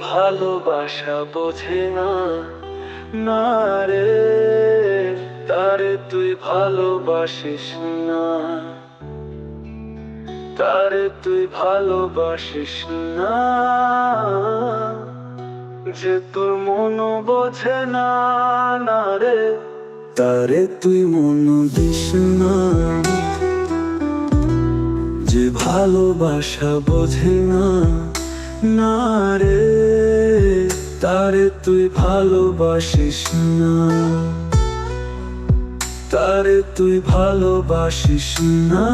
ভালোবাসা বোঝে না, না রে, তারে তুই ভালোবাসিস না, তারে তুই ভালোবাসিস না, যে তোর মন বোঝে না, না রে, তারে তুই মন দিস না, যে ভালোবাসা বোঝে না, না রে, তারে তুই ভালোবাসিস না, তারে তুই ভালোবাসিস না,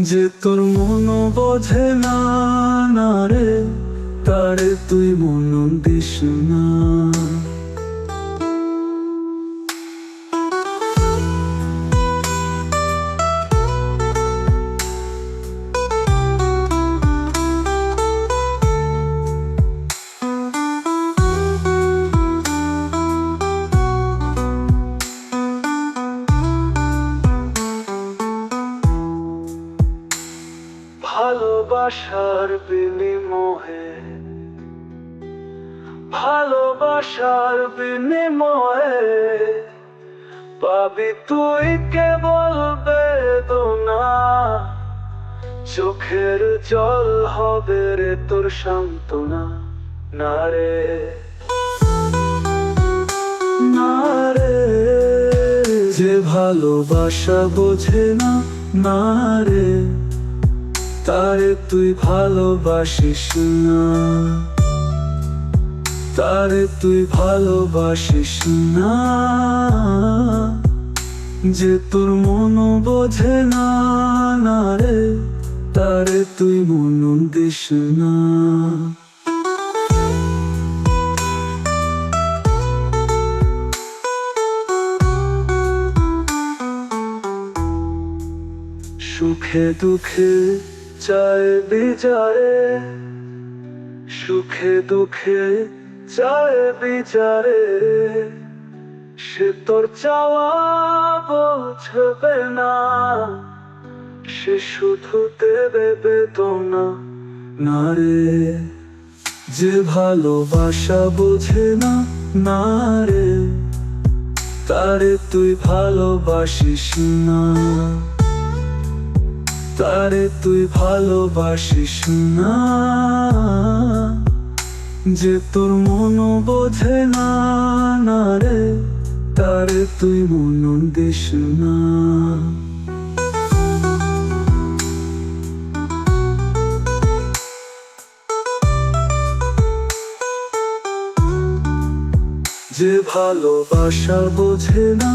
যে তোর মন বোঝে না, না রে, তারে তুই মন দিস না। ভালোবাসার বিনিময়ে, ভালোবাসার বিনিময়ে পাবি তুই কেবল বেদনা, চোখের জল হবে রে তোর সান্ত্বনা, না রে, না রে, যে ভালোবাসা বোঝে না, না রে, তারে তুই ভালোবাসিস না, তারে তুই ভালোবাসিস না, যে তোর মন বোঝে না, না রে, তারে তুই মন দিস না। সুখে দুঃখে চায় বিচারে, সুখে দুঃখে চায় বিচারে, সে তোর চাওয়া বুঝবে না, সে শুধু দেবে বেদনা, না রে, যে ভালোবাসা বোঝে না, না রে, তারে তুই ভালোবাসিস না, তারে তুই ভালোবাসিস না, যে তোর মন বোঝে না, না রে, তারে তুই মন দিস না। যে ভালোবাসা বোঝে না,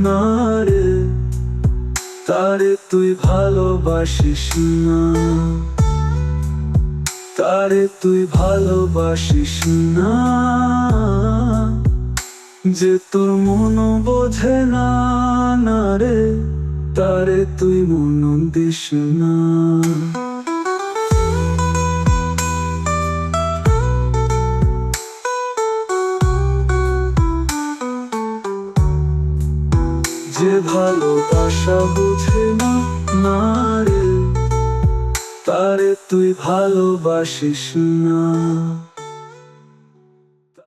না রে, তারে তুই ভালোবাসিস না, তারে তুই ভালোবাসিস না, যে তোর মন বোঝে না, না রে, তারে তুই মন দিস না। যে ভালোবাসা বুঝে না, না রে, তারে তুই ভালোবাসিস না।